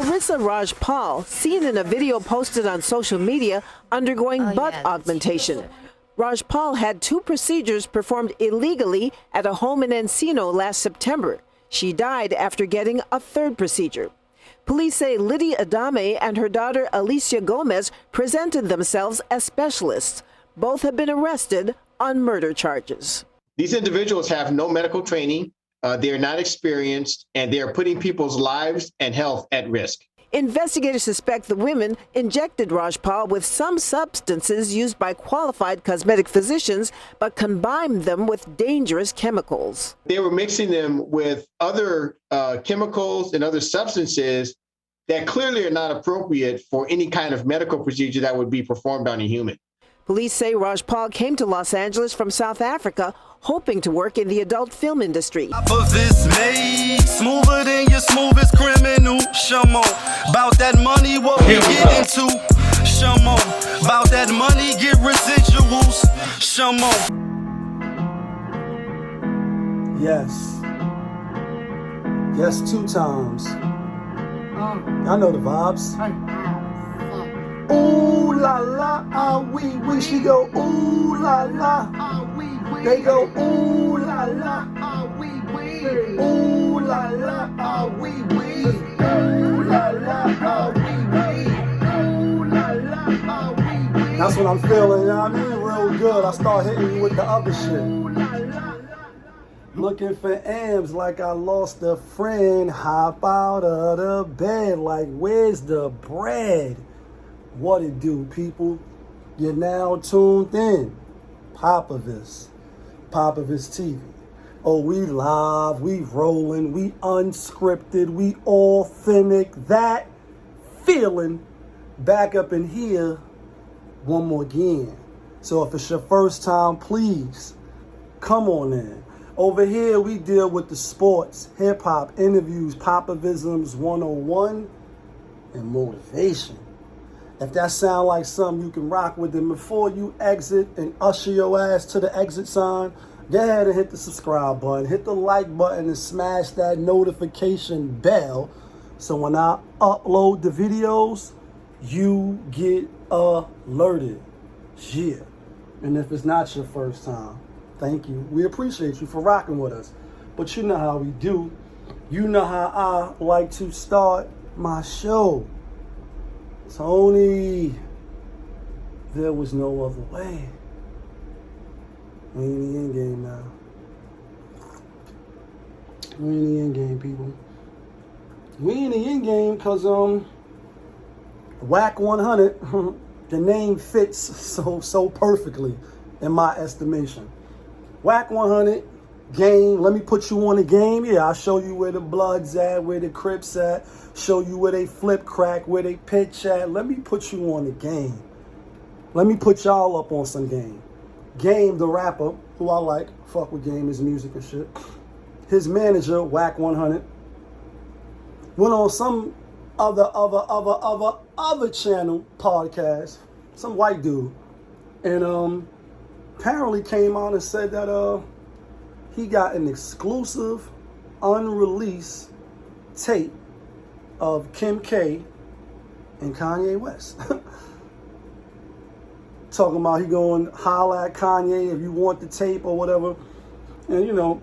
Karissa Rajpaul, seen in a video posted on social media, undergoing butt augmentation. Rajpaul had 2 procedures performed illegally at a home in Encino last September. She died after getting a 3rd procedure. Police say Lydia Adame and her daughter Alicia Gomez presented themselves as specialists. Both have been arrested on murder charges. These individuals have no medical training, they are not experienced, and they are putting people's lives and health at risk. Investigators suspect the women injected Rajpaul with some substances used by qualified cosmetic physicians, but combined them with dangerous chemicals. They were mixing them with other chemicals and other substances that clearly are not appropriate for any kind of medical procedure that would be performed on a human. Police say Rajpaul came to Los Angeles from South Africa, hoping to work in the adult film industry. POPAVIST made smoother than your smoothest criminal. Shamo, about that money, what we get into. Shamo, about that money, get residuals. Shamo. Yes. Yes, 2 times. I know the vibes. Ooh la la, ah wee wee. She go ooh la la. They go ooh la la. Ooh la la, ah wee wee. Ooh la la, ah wee wee. Ooh la la, ah wee wee. That's what I'm feeling, you know what I mean? Real good. I start hitting you with the other shit. Looking for M's like I lost a friend. Hop out of the bed like where's the bread? What it do, people? You're now tuned in. POPAVIST. POPAVIST TV. Oh, we live, we rolling, we unscripted, we authentic. That feeling back up in here one more again. So if it's your first time, please come on in. Over here, we deal with the sports, hip-hop, interviews, Popavisms 101, and motivation. If that sound like something you can rock with, then before you exit and usher your ass to the exit sign, go ahead and hit the subscribe button, hit the like button, and smash that notification bell so when I upload the videos, you get alerted. Yeah. And if it's not your first time, thank you. We appreciate you for rocking with us. But you know how we do. You know how I like to start my show. Tony, there was no other way. We in the end game now. We in the end game, people. We in the end game because Wack 100, the name fits so perfectly in my estimation. Wack 100 game. Let me put you on the game. Yeah, I'll show you where the Bloods at, where the Crips at. Show you where they flip crack, where they pitch at. Let me put you on the game. Let me put y'all up on some game. Game, the rapper, who I like, fuck with Game, his music and shit. His manager, Wack 100, went on some other channel podcast, some white dude, and apparently came out and said that he got an exclusive, unreleased tape of Kim K and Kanye West. Talking about he going to holler at Kanye if you want the tape or whatever. And you know,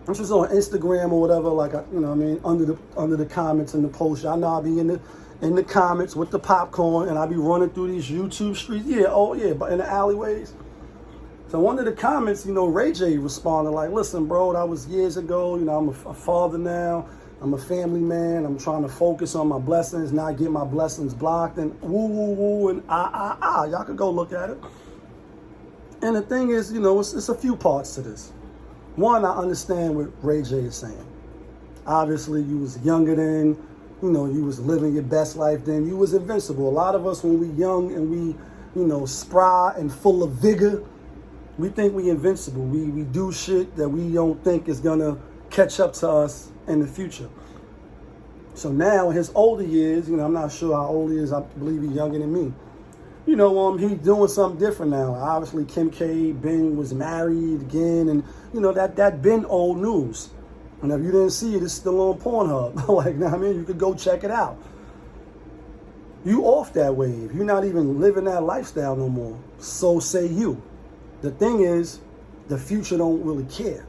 this was on Instagram or whatever, like, you know what I mean, under the comments and the post. I know I'll be in the comments with the popcorn and I'll be running through these YouTube streets. Yeah, oh yeah, but in the alleyways. So one of the comments, you know, Ray J responded like, listen, bro, that was years ago. You know, I'm a father now. I'm a family man. I'm trying to focus on my blessings, not get my blessings blocked and woo, woo, woo, and Y'all can go look at it. And the thing is, you know, it's a few parts to this. One, I understand what Ray J is saying. Obviously, you was younger then. You know, you was living your best life then. You was invincible. A lot of us, when we young and we, you know, spry and full of vigor, we think we invincible. We do shit that we don't think is gonna catch up to us in the future. So now in his older years, you know, I'm not sure how old he is. I believe he's younger than me. You know, he's doing something different now. Obviously, Kim K, Ben was married again, and you know that been old news. And if you didn't see it, it's still on Pornhub. Like, I mean, you could go check it out. You off that wave. You're not even living that lifestyle no more. So say you. The thing is, the future don't really care.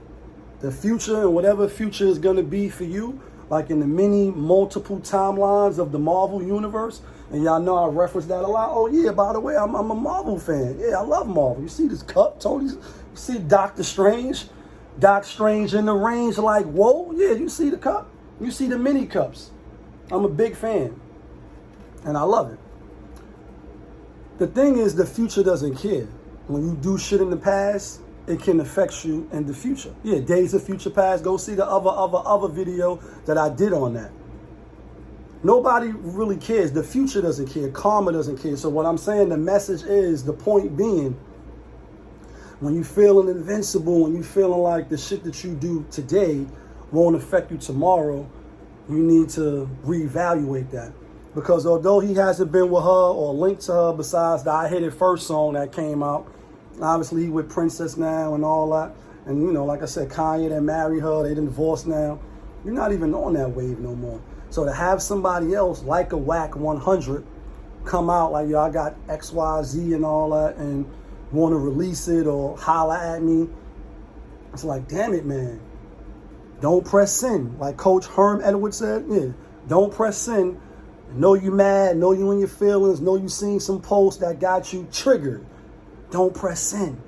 The future and whatever future is going to be for you, like in the many multiple timelines of the Marvel universe, and y'all know I reference that a lot. Oh yeah, by the way, I'm a Marvel fan. Yeah, I love Marvel. You see this cup, Tony? You see Doctor Strange? Doc Strange in the range, like, whoa, yeah, you see the cup? You see the mini cups. I'm a big fan. And I love it. The thing is, the future doesn't care. When you do shit in the past, it can affect you in the future. Yeah, Days of Future Past. Go see the other video that I did on that. Nobody really cares. The future doesn't care. Karma doesn't care. So what I'm saying, the message is, the point being, when you feeling invincible, when you feeling like the shit that you do today won't affect you tomorrow, you need to reevaluate that. Because although he hasn't been with her or linked to her besides the I Hit It First song that came out, obviously he with Princess now and all that. And, you know, like I said, Kanye done married her, they done divorced now. You're not even on that wave no more. So to have somebody else like a Wack 100 come out like, yo, I got XYZ and all that and want to release it or holler at me, it's like, damn it, man. Don't press send. Like Coach Herm Edwards said, yeah, don't press send. Know you mad, know you in your feelings, know you seen some posts that got you triggered. Don't press send.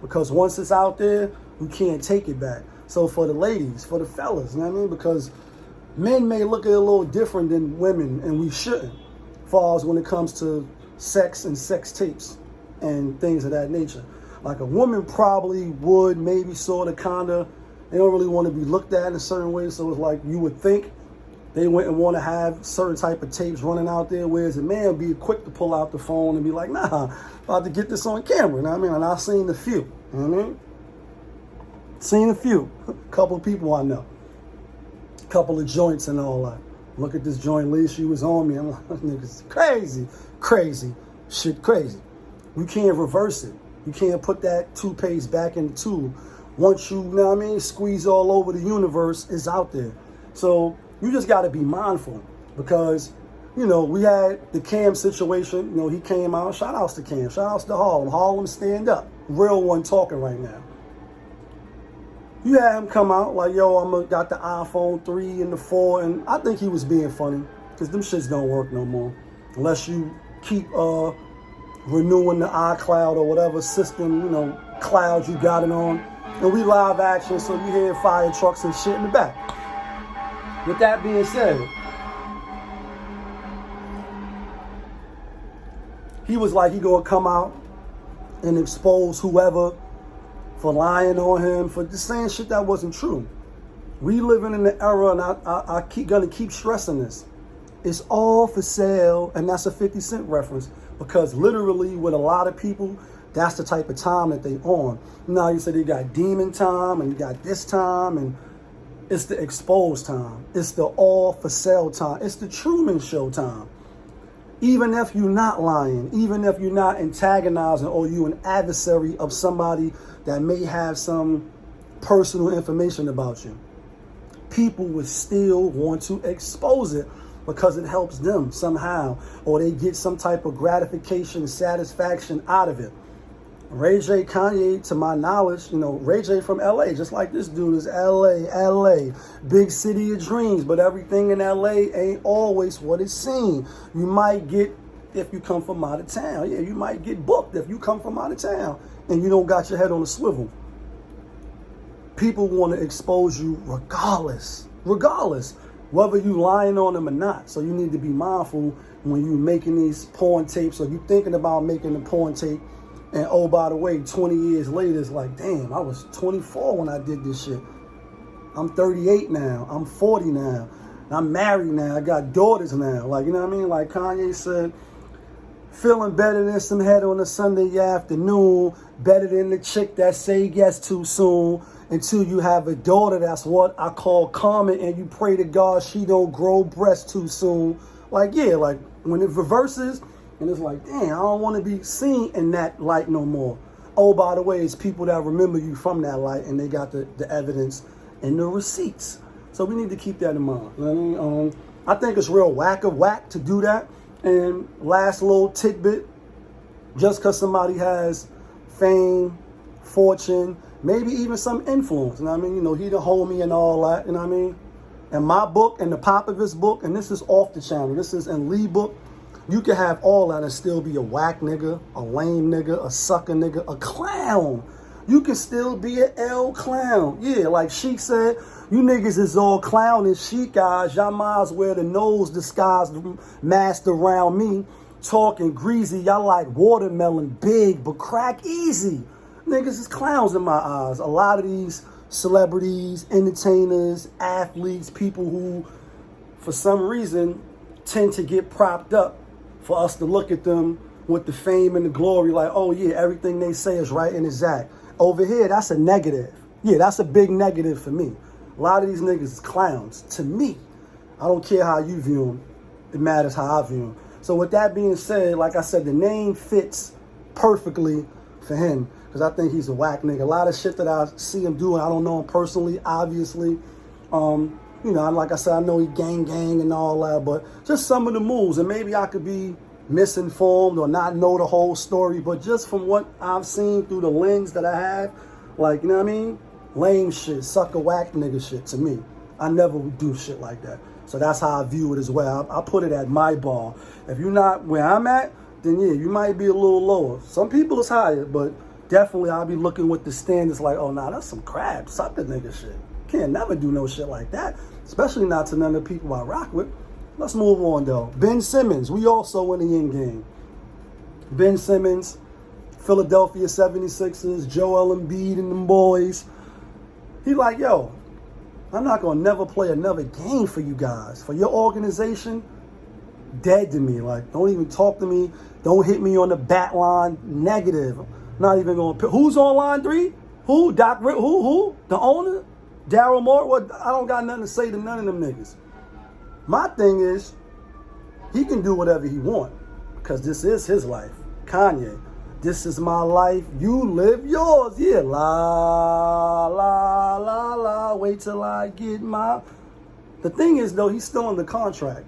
Because once it's out there, you can't take it back. So for the ladies, for the fellas, you know what I mean? Because men may look at it a little different than women, and we shouldn't, as far as when it comes to sex and sex tapes and things of that nature. Like a woman probably would maybe sort of kind of, they don't really want to be looked at in a certain way. So it's like you would think they wouldn't want to have certain type of tapes running out there, whereas a man would be quick to pull out the phone and be like, nah, about to get this on camera. You know what I mean? And I've seen a few. You know what I mean? Seen a few. A couple of people I know. A couple of joints and all that. Look at this joint, Lee, she was on me. I'm like, niggas crazy, crazy, shit crazy. You can't reverse it. You can't put that toothpaste back in the tube. Once you know what I mean, squeeze all over the universe, it's out there. So you just got to be mindful because, you know, we had the Cam situation. You know, he came out. Shout outs to Cam. Shout outs to Harlem. Harlem, stand up. Real one talking right now. You had him come out like, yo, got the iPhone 3 and the 4. And I think he was being funny because them shits don't work no more. Unless you keep renewing the iCloud or whatever system, you know, cloud you got it on. And we live action, so you hear fire trucks and shit in the back. With that being said, he was like he gonna come out and expose whoever for lying on him, for just saying shit that wasn't true. We living in the era, and I keep gonna keep stressing this. It's all for sale, and that's a 50 Cent reference, because literally with a lot of people, that's the type of time that they on. Now you said you got demon time and you got this time, and it's the exposed time. It's the all for sale time. It's the Truman Show time. Even if you're not lying, even if you're not antagonizing or you an adversary of somebody that may have some personal information about you, people would still want to expose it because it helps them somehow, or they get some type of gratification, satisfaction out of it. Ray J, Kanye, to my knowledge, you know, Ray J from LA, just like this dude is LA, big city of dreams, but everything in LA ain't always what it seems. You might get, if you come from out of town, yeah, you might get booked if you come from out of town and you don't got your head on a swivel. People want to expose you regardless, whether you lying on them or not. So you need to be mindful when you making these porn tapes, or you thinking about making a porn tape. And oh, by the way, 20 years later, it's like, damn, I was 24 when I did this shit. I'm 38 now. I'm 40 now. I'm married now. I got daughters now. Like, you know what I mean? Like Kanye said, feeling better than some head on a Sunday afternoon, better than the chick that say yes too soon, until you have a daughter that's what I call common, and you pray to God she don't grow breasts too soon. Like, yeah, like when it reverses, and it's like, damn, I don't want to be seen in that light no more. Oh, by the way, it's people that remember you from that light, and they got the evidence and the receipts. So we need to keep that in mind. You know what I mean? I think it's real whack of Wack to do that, And last little tidbit, just because somebody has fame, fortune, maybe even some influence, you know what I mean? You know, he the homie and all that, you know what I mean? In my book, in the POPAVIST book, and this is off the channel, this is in Lee book, you can have all that and still be a whack nigga, a lame nigga, a sucker nigga, a clown. You can still be an L clown. Yeah, like Sheik said, you niggas is all clownish Sheik guys. Y'all might as well wear the nose disguised mask around me, talking greasy. Y'all like watermelon big, but crack easy. Niggas is clowns in my eyes. A lot of these celebrities, entertainers, athletes, people who, for some reason, tend to get propped up for us to look at them with the fame and the glory like, oh yeah, everything they say is right and exact. Over here, that's a negative. Yeah, that's a big negative for me. A lot of these niggas is clowns. To me, I don't care how you view them. It matters how I view them. So with that being said, like I said, the name fits perfectly for him because I think he's a whack nigga. A lot of shit that I see him doing, I don't know him personally, obviously. You know, like I said, I know he gang and all that, but just some of the moves, and maybe I could be misinformed or not know the whole story, but just from what I've seen through the lens that I have, like, you know what I mean? Lame shit, sucker whack nigga shit to me. I never would do shit like that. So that's how I view it as well. I put it at my bar. If you're not where I'm at, then yeah, you might be a little lower. Some people is higher, but definitely I'll be looking with the standards like, oh nah, that's some crap, sucker nigga shit. Can't never do no shit like that, especially not to none of the people I rock with. Let's move on though. Ben Simmons, we also in the end game. Ben Simmons, Philadelphia 76ers, Joel Embiid and them boys. He like, yo, I'm not gonna never play another game for you guys. For your organization, dead to me. Like, don't even talk to me. Don't hit me on the bat line. Negative. Not even gonna pick. Who's on line 3? Who? Doc Rip? Who? The owner? Daryl Moore? What? I don't got nothing to say to none of them niggas. My thing is, he can do whatever he want because this is his life. Kanye, this is my life. You live yours. Yeah, la, la, la, la. Wait till I get my... The thing is, though, he's still under contract.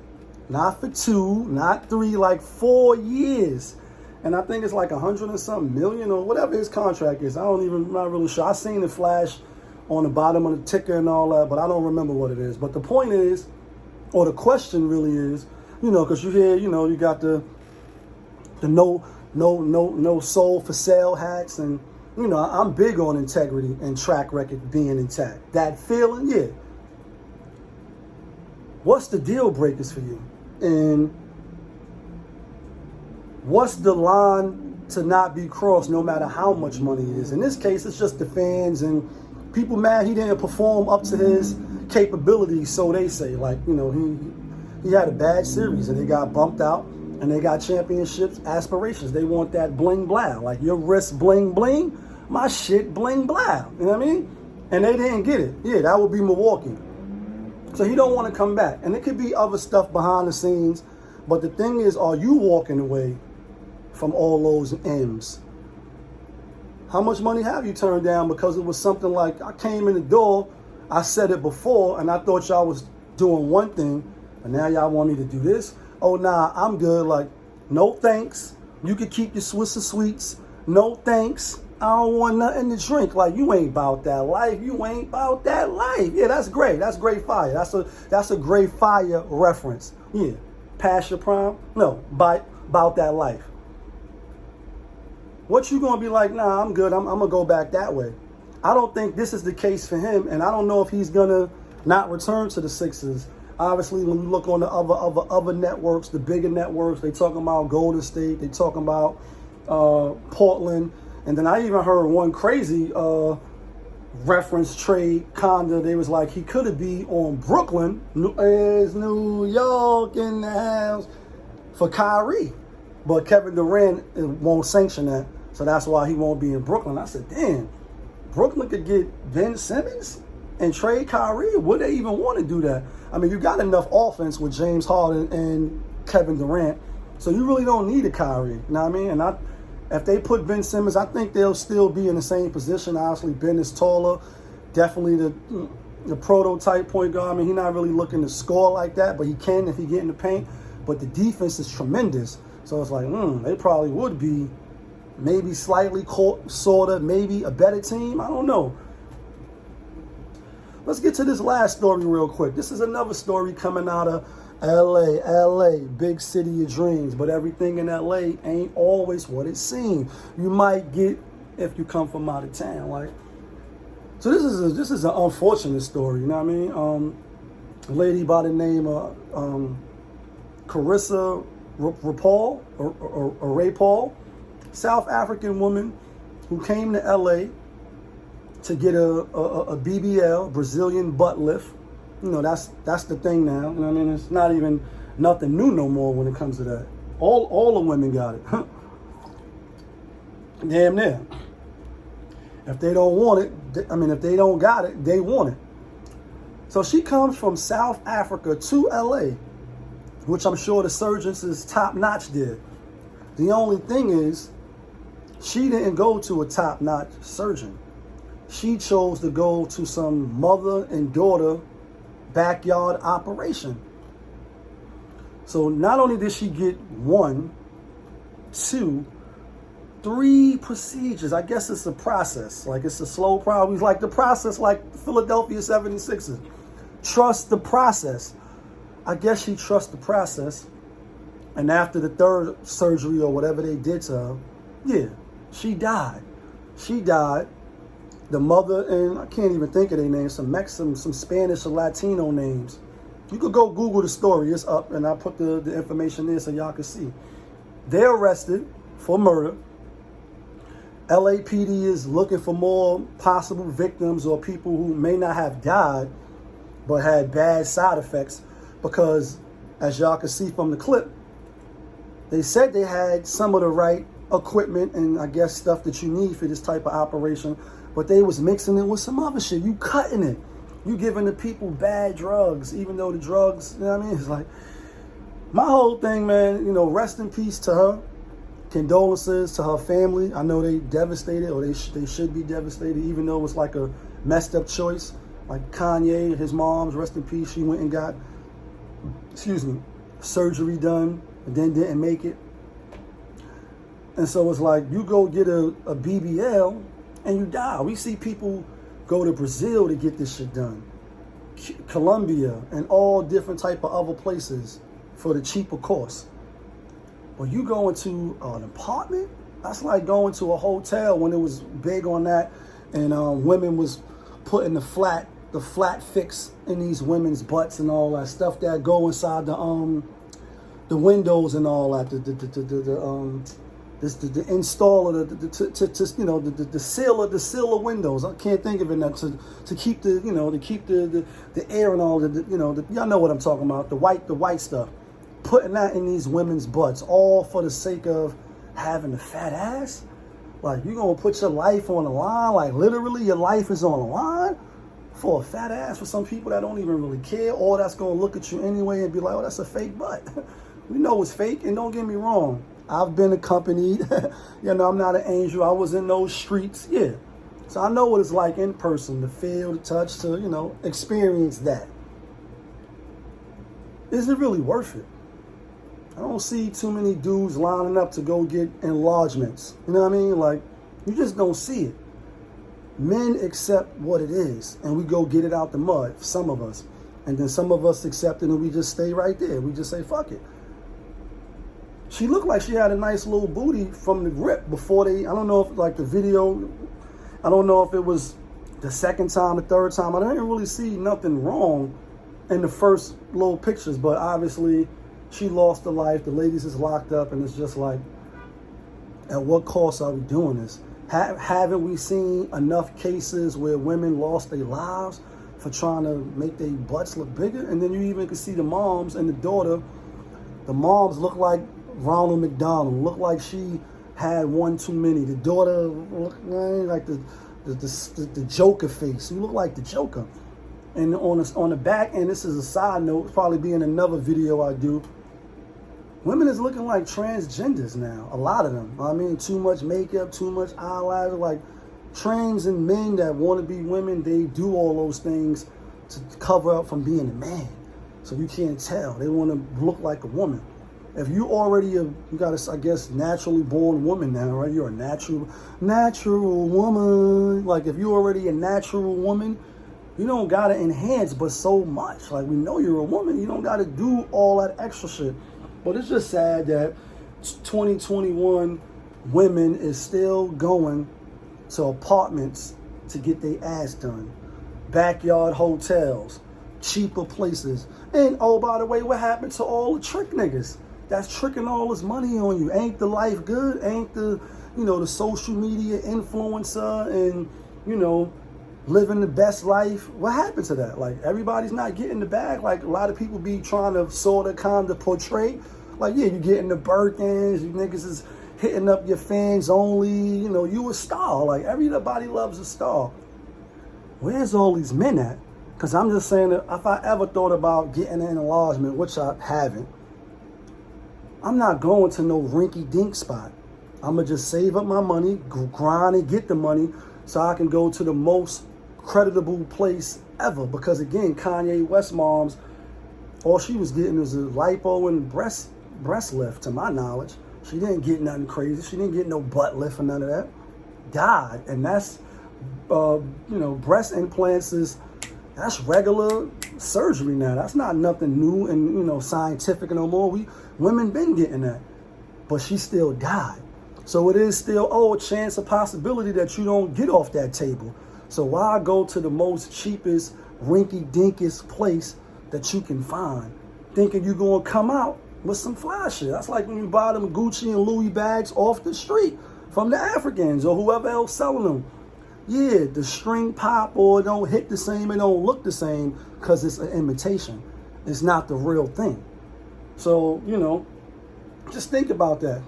Not for 2, not 3, like 4 years. And I think it's like 100 and something million or whatever his contract is. I'm not really sure. I seen it flash on the bottom of the ticker and all that, but I don't remember what it is. But the point is, or the question really is, you know, because you hear, you know, you got the no soul for sale hats, and you know, I'm big on integrity and track record being intact. That feeling, yeah. What's the deal breakers for you? And what's the line to not be crossed no matter how much money it is? In this case, it's just the fans and people mad he didn't perform up to his capabilities, so they say. Like, you know, he had a bad series and they got bumped out and they got championships aspirations. They want that bling blah. Like, your wrist bling bling, my shit bling blah. You know what I mean? And they didn't get it. Yeah, that would be Milwaukee. So he don't want to come back. And it could be other stuff behind the scenes. But the thing is, are you walking away from all those M's? How much money have you turned down because it was something like, I came in the door, I said it before, and I thought y'all was doing one thing, but now y'all want me to do this? Oh, nah, I'm good. Like, no thanks. You can keep your Swiss Sweets. No thanks. I don't want nothing to drink. Like, you ain't about that life. You ain't about that life. Yeah, that's great. That's great fire. That's a great fire reference. Yeah. Past your prime? No, about that life. What you gonna be like, nah, I'm good. I'm gonna go back that way. I don't think this is the case for him, and I don't know if he's gonna not return to the Sixers. Obviously, when you look on the other networks, the bigger networks, they talking about Golden State, they talking about Portland, and then I even heard one crazy reference trade kinda. They was like, he could be on Brooklyn, is New York in the house for Kyrie, but Kevin Durant won't sanction that, so that's why he won't be in Brooklyn. I said, damn, Brooklyn could get Ben Simmons and trade Kyrie? Would they even want to do that? I mean, you got enough offense with James Harden and Kevin Durant, so you really don't need a Kyrie. You know what I mean? And if they put Ben Simmons, I think they'll still be in the same position. Obviously, Ben is taller, definitely the prototype point guard. I mean, he's not really looking to score like that, but he can if he get in the paint. but the defense is tremendous. So it's like, they probably would be maybe slightly, sort of, maybe a better team. I don't know. Let's get to this last story real quick. This is another story coming out of LA, big city of dreams. But everything in LA ain't always what it seems. You might get if you come from out of town. Like, so this is an unfortunate story. You know what I mean? A lady by the name of Karissa Rajpaul or Rajpaul, South African woman who came to LA to get a BBL, Brazilian butt lift. You know, that's the thing now. You know what I mean? It's not even nothing new no more when it comes to that. All the women got it. Damn near. If they don't want it, if they don't got it, they want it. So she comes from South Africa to LA, which I'm sure the surgeons is top notch there. The only thing is, she didn't go to a top notch surgeon. She chose to go to some mother and daughter backyard operation. So not only did she get 1, 2, 3 procedures. I guess it's a process. Like, it's a slow process. It's like the process like Philadelphia 76ers. Trust the process. I guess she trusts the process. And after the 3rd surgery or whatever they did to her, yeah, she died. She died. The mother, and I can't even think of their names, some Spanish or Latino names. You could go Google the story. It's up, and I put the information there so y'all can see. They're arrested for murder. LAPD is looking for more possible victims or people who may not have died but had bad side effects, because as y'all can see from the clip, they said they had some of the right equipment and I guess stuff that you need for this type of operation, but they was mixing it with some other shit. You cutting it. You giving the people bad drugs, even though the drugs, you know what I mean? It's like, my whole thing, man, you know, rest in peace to her. Condolences to her family. I know they devastated, or they should be devastated, even though it's like a messed up choice. Like Kanye, his mom's, rest in peace, she went and got, surgery done and then didn't make it. And so it's like, you go get a BBL and you die. We see people go to Brazil to get this shit done, Colombia, and all different type of other places for the cheaper cost. But you go into an apartment, that's like going to a hotel when it was big on that, and women was putting the flat fix in these women's butts and all that stuff that go inside the windows and all that, the installer, the seal of windows. I can't think of it now, to keep the air and all y'all know what I'm talking about, the white stuff. Putting that in these women's butts, all for the sake of having a fat ass. Like, you gonna put your life on the line? Like, literally your life is on the line for a fat ass, for some people that don't even really care, or that's gonna look at you anyway and be like, oh, that's a fake butt. We know it's fake, and don't get me wrong, I've been accompanied. I'm not an angel. I was in those streets, yeah. So I know what it's like in person, to feel, to touch, to, experience that. Is it really worth it? I don't see too many dudes lining up to go get enlargements. You know what I mean? Like, you just don't see it. Men accept what it is, and we go get it out the mud, some of us. And then some of us accept it, and we just stay right there. We just say, fuck it. She looked like she had a nice little booty from the grip before I don't know if, like, the video, I don't know if it was the second time, the third time. I didn't really see nothing wrong in the first little pictures, but obviously she lost her life. The ladies is locked up, and it's just like, at what cost are we doing this? Haven't we seen enough cases where women lost their lives for trying to make their butts look bigger? And then you even can see the moms and the daughter. The moms look like Ronald McDonald, look like she had one too many. The daughter looked like the Joker face. You look like the Joker. And on the back, and this is a side note, it'll probably be in another video I do, women is looking like transgenders now. A lot of them. I mean, too much makeup, too much eyeliner. Like, trans and men that want to be women, they do all those things to cover up from being a man. So you can't tell. They want to look like a woman. if you already you got a, I guess, naturally born woman now, right? You're a natural woman. Like, if you're already a natural woman, you don't gotta enhance but so much. Like, we know you're a woman. You don't gotta do all that extra shit. But it's just sad that 2021 women is still going to apartments to get their ass done. Backyard hotels, cheaper places. And, oh, by the way, what happened to all the trick niggas that's tricking all this money on you? Ain't the life good? Ain't the, the social media influencer and, living the best life? What happened to that? Like, everybody's not getting the bag. Like, a lot of people be trying to sort of kind of portray, like, yeah, you getting the Birkins, you niggas is hitting up your fans only, you a star. Like, everybody loves a star. Where's all these men at? Because I'm just saying that if I ever thought about getting an enlargement, which I haven't, I'm not going to no rinky-dink spot. I'm going to just save up my money, grind and get the money so I can go to the most creditable place ever. Because, again, Kanye West moms, all she was getting was a lipo and breast lift, to my knowledge. She didn't get nothing crazy. She didn't get no butt lift or none of that. Died. And that's, breast implants that's regular surgery now. That's not nothing new and, scientific no more. Women been getting that. But she still died. So it is still, a chance, a possibility that you don't get off that table. So why go to the most cheapest, rinky-dinkest place that you can find, thinking you're going to come out with some fly shit? That's like when you buy them Gucci and Louis bags off the street from the Africans or whoever else selling them. Yeah, the string pop or it don't hit the same, it don't look the same because it's an imitation. It's not the real thing. So, just think about that.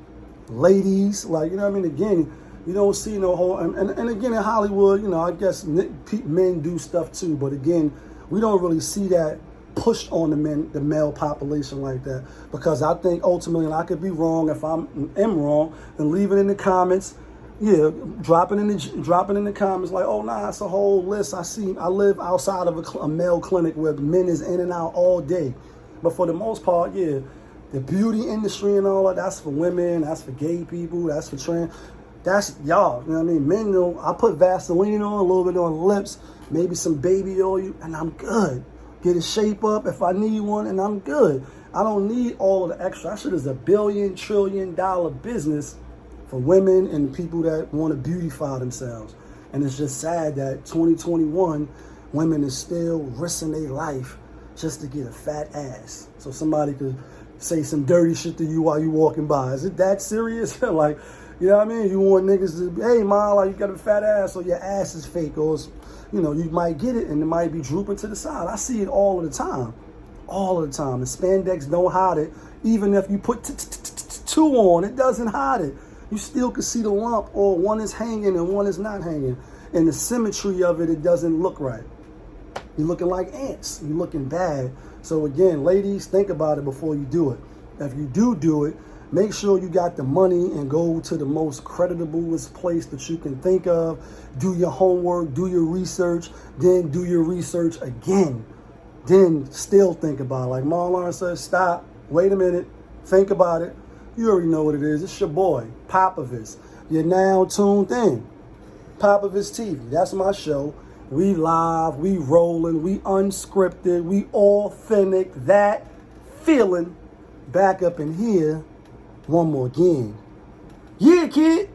Ladies, like, again, you don't see no whole, and again, in Hollywood, I guess men do stuff too, but again, we don't really see that pushed on the male population like that, because I think ultimately, and I could be wrong, if I am wrong, then leave it in the comments. Yeah, dropping in the comments like, oh nah, it's a whole list. I live outside of a male clinic where men is in and out all day, but for the most part, yeah, the beauty industry and all that's for women, that's for gay people, that's for trans, that's y'all. You know what I mean? Men, I put Vaseline on, a little bit on the lips, maybe some baby oil, and I'm good. Get a shape up if I need one, and I'm good. I don't need all of the extra. That shit is $1 billion, trillion business for women and people that want to beautify themselves. And it's just sad that 2021, women is still risking their life just to get a fat ass. So somebody could say some dirty shit to you while you walking by. Is it that serious? Like, you know what I mean? You want niggas to, hey, ma, like, you got a fat ass, or your ass is fake, or it's, you might get it and it might be drooping to the side. I see it all of the time. All of the time. The spandex don't hide it. Even if you put two on, it doesn't hide it. You still can see the lump, or one is hanging and one is not hanging. And the symmetry of it, it doesn't look right. You're looking like ants. You're looking bad. So again, ladies, think about it before you do it. If you do it, make sure you got the money and go to the most creditablest place that you can think of. Do your homework, do your research, then do your research again. Then still think about it. Like Marlon says, stop, wait a minute, think about it. You already know what it is. It's your boy, POPAVIST. You're now tuned in. POPAVIST TV, that's my show. We live, we rolling, we unscripted, we authentic, that feeling. Back up in here, one more again. Yeah, kid.